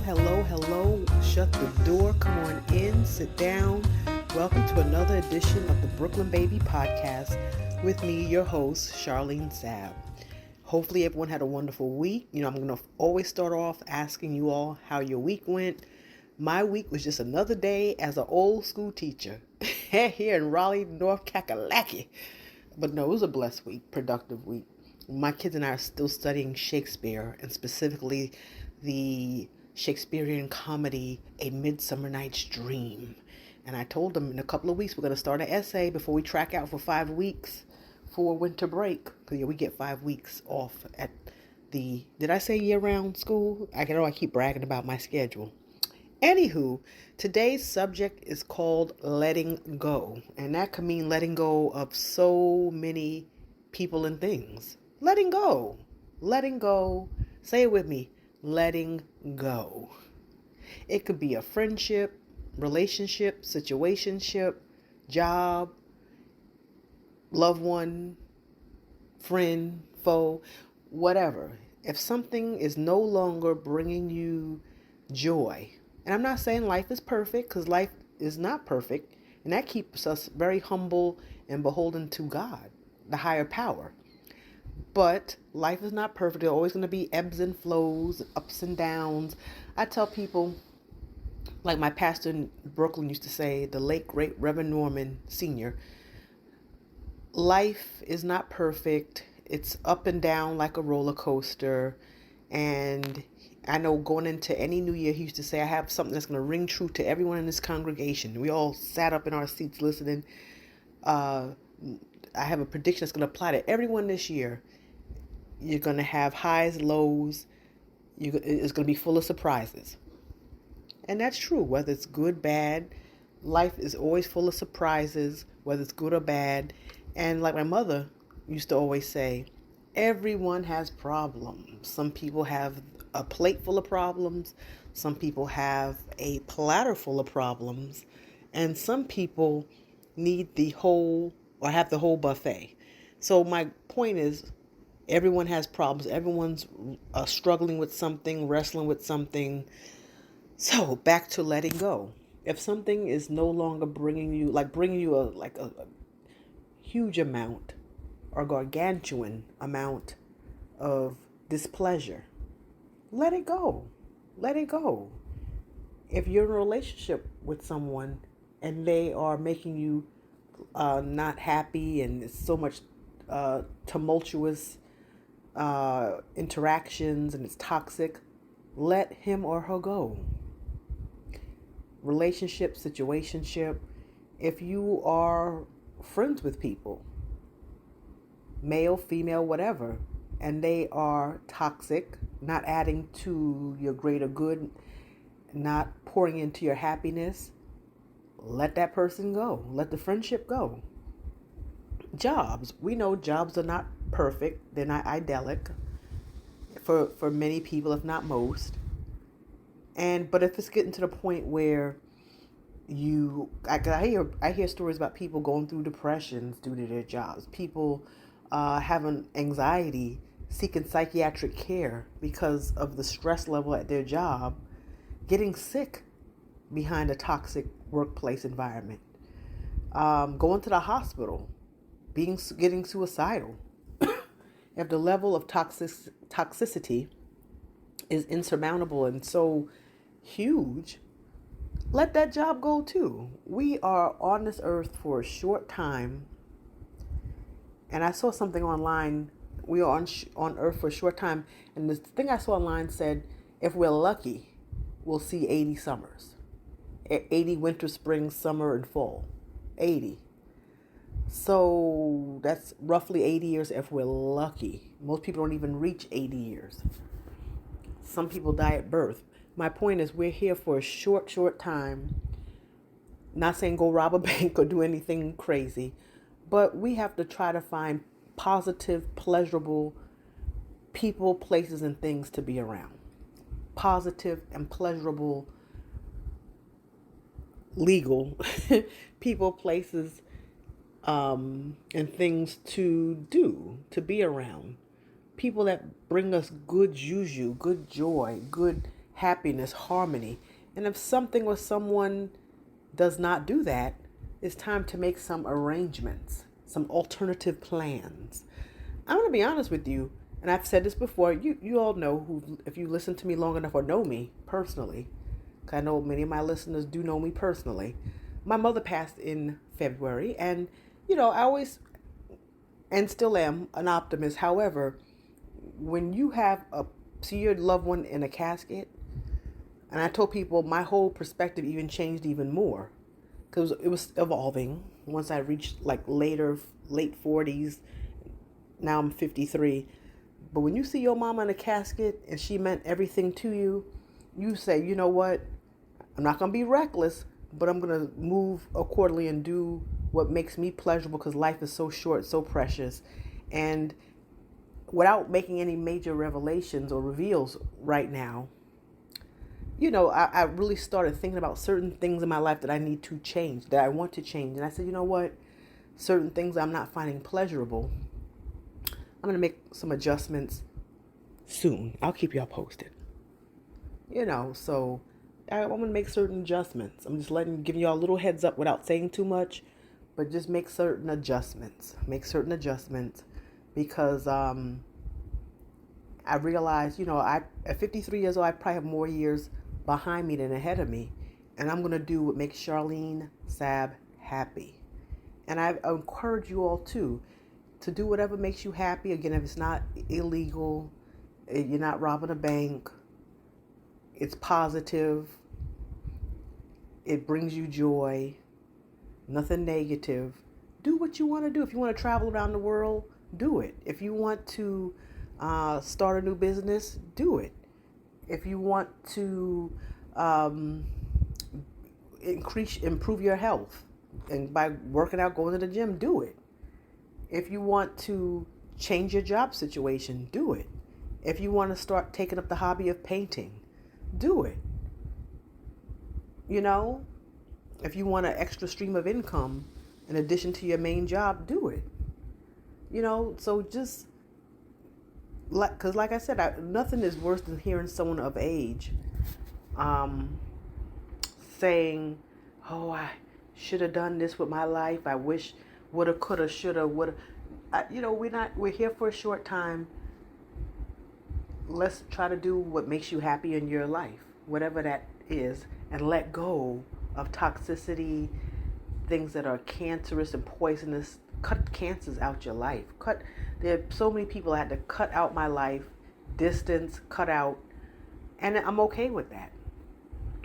hello. Shut the door, come on in, sit down. Welcome to another edition of the Brooklyn Baby Podcast with me, your host, Charlene Sabb. Hopefully, everyone had a wonderful week. I'm going to always start off asking you all how your week went. My week was just another day as an old school teacher here in Raleigh, North Kakalaki. But no, it was a blessed week, productive week. My kids and I are still studying Shakespeare, and specifically the Shakespearean comedy, A Midsummer Night's Dream. And I told them in a couple of weeks we're going to start an essay before we track out for 5 weeks for winter break. Because we get 5 weeks off at did I say year-round school? I know I keep bragging about my schedule. Anywho, today's subject is called letting go. And that could mean letting go of so many people and things. Letting go. Letting go. Say it with me. Letting go. It could be a friendship, relationship, situationship, job, loved one, friend, foe, whatever. If something is no longer bringing you joy, and I'm not saying life is perfect, because life is not perfect, and that keeps us very humble and beholden to God, the higher power. But life is not perfect. There's always going to be ebbs and flows, ups and downs. I tell people, like my pastor in Brooklyn used to say, the late great Reverend Norman Sr., life is not perfect. It's up and down like a roller coaster. And I know going into any new year, he used to say, I have something that's going to ring true to everyone in this congregation. We all sat up in our seats listening. I have a prediction that's going to apply to everyone this year. You're going to have highs, lows. It's going to be full of surprises. And that's true, whether it's good, bad. Life is always full of surprises, whether it's good or bad. And like my mother used to always say, everyone has problems. Some people have a plate full of problems. Some people have a platter full of problems. And some people need the whole, or have the whole buffet. So my point is, everyone has problems. Everyone's struggling with something, wrestling with something. So back to letting go. If something is no longer bringing you a huge amount or gargantuan amount of displeasure, let it go. Let it go. If you're in a relationship with someone and they are making you not happy and it's so much tumultuous interactions and it's toxic, let him or her go. Relationship, situationship, if you are friends with people, male, female, whatever, and they are toxic, not adding to your greater good, not pouring into your happiness, let that person go. Let the friendship go. Jobs. We know jobs are not perfect. They're not idyllic for many people, if not most. But if it's getting to the point where I hear stories about people going through depressions due to their jobs, people having anxiety, seeking psychiatric care because of the stress level at their job, getting sick behind a toxic workplace environment, going to the hospital, getting suicidal. If the level of toxicity is insurmountable and so huge, let that job go too. We are on this earth for a short time. And I saw something online. We are on earth for a short time. And the thing I saw online said, if we're lucky, we'll see 80 summers. 80 winter, spring, summer, and fall. 80. So that's roughly 80 years if we're lucky. Most people don't even reach 80 years. Some people die at birth. My point is, we're here for a short time. Not saying go rob a bank or do anything crazy, but we have to try to find positive, pleasurable people, places, and things to be around. Positive and pleasurable, legal people, places, and things to do, to be around. People that bring us good juju, good joy, good happiness, harmony. And if something or someone does not do that, it's time to make some arrangements, some alternative plans. I'm going to be honest with you, and I've said this before. You all know, who, if you listen to me long enough or know me personally, 'cause I know many of my listeners do know me personally. My mother passed in February, and I always and still am an optimist. However, when you have see your loved one in a casket, and I told people my whole perspective even changed even more because it was evolving. Once I reached like late 40s, now I'm 53. But when you see your mama in a casket and she meant everything to you, you say, you know what? I'm not going to be reckless, but I'm going to move accordingly and do what makes me pleasurable because life is so short, so precious. And without making any major revelations or reveals right now, I really started thinking about certain things in my life that I need to change, that I want to change. And I said, you know what? Certain things I'm not finding pleasurable. I'm going to make some adjustments soon. I'll keep y'all posted. So I'm going to make certain adjustments. I'm just giving y'all a little heads up without saying too much, but just make certain adjustments. Because I realized, at 53 years old, I probably have more years behind me than ahead of me. And I'm going to do what makes Charlene Sabb happy. And I encourage you all too to do whatever makes you happy. Again, if it's not illegal, you're not robbing a bank, it's positive, it brings you joy, nothing negative. Do what you want to do. If you want to travel around the world, do it. If you want to start a new business, do it. If you want to improve your health, and by working out, going to the gym, do it. If you want to change your job situation, do it. If you want to start taking up the hobby of painting, do it. If you want an extra stream of income in addition to your main job, do it. So just because like I said, nothing is worse than hearing someone of age saying, oh, I should have done this with my life. I wish, woulda, coulda, shoulda, woulda. We're here for a short time. Let's try to do what makes you happy in your life, whatever that is, and let go of toxicity, things that are cancerous and poisonous. Cut cancers out your life. There are so many people I had to cut out my life, distance, cut out, and I'm okay with that.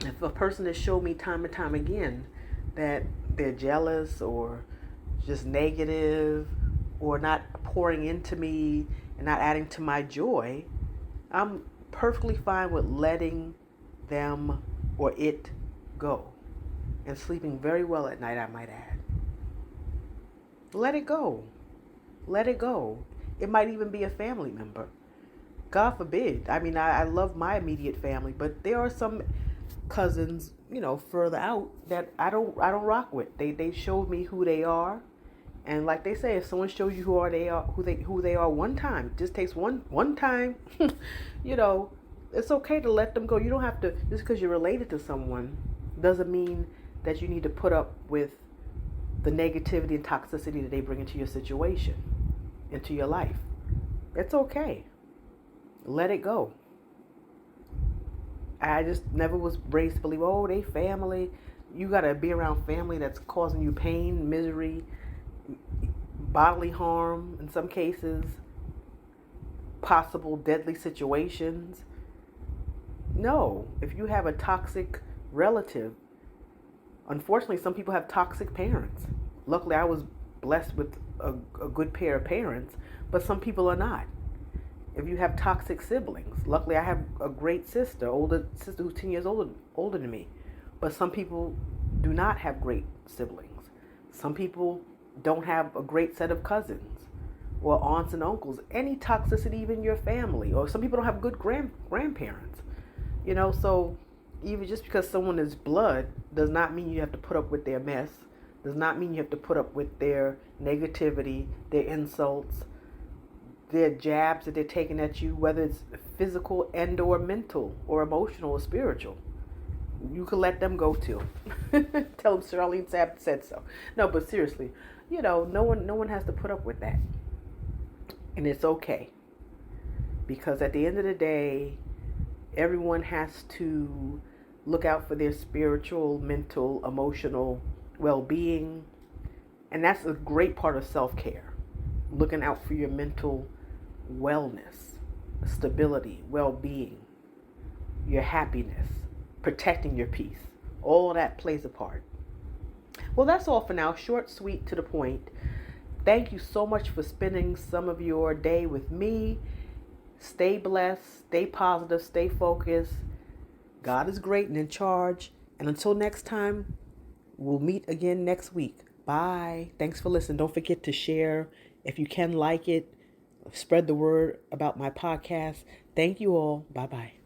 If a person has showed me time and time again that they're jealous or just negative or not pouring into me and not adding to my joy, I'm perfectly fine with letting them or it go and sleeping very well at night, I might add. Let it go. Let it go. It might even be a family member. God forbid. I love my immediate family, but there are some cousins, further out that I don't rock with. They showed me who they are, and like they say, if someone shows you who they are one time, it just takes one time. It's okay to let them go. You don't have to, just because you're related to someone doesn't mean that you need to put up with the negativity and toxicity that they bring into your situation, into your life. It's okay. Let it go. I just never was raised to believe, oh, they family. You got to be around family that's causing you pain, misery, bodily harm in some cases, possible deadly situations. No, if you have a toxic relative, unfortunately, some people have toxic parents. Luckily, I was blessed with a good pair of parents, but some people are not. If you have toxic siblings, luckily I have a great older sister who's 10 years older than me, but some people do not have great siblings. Some people don't have a great set of cousins or aunts and uncles, any toxicity even in your family, or some people don't have good grandparents. So even just because someone is blood does not mean you have to put up with their mess, does not mean you have to put up with their negativity, their insults, their jabs that they're taking at you, whether it's physical and or mental or emotional or spiritual. You can let them go too. Tell them Charlene Sapp said so. No, but seriously, no one has to put up with that. And it's okay. Because at the end of the day, everyone has to look out for their spiritual, mental, emotional well-being. And that's a great part of self-care. Looking out for your mental wellness, stability, well-being, your happiness, protecting your peace. All of that plays a part. Well, that's all for now. Short, sweet, to the point. Thank you so much for spending some of your day with me. Stay blessed, stay positive, stay focused. God is great and in charge. And until next time, we'll meet again next week. Bye. Thanks for listening. Don't forget to share. If you can, like it, spread the word about my podcast. Thank you all. Bye-bye.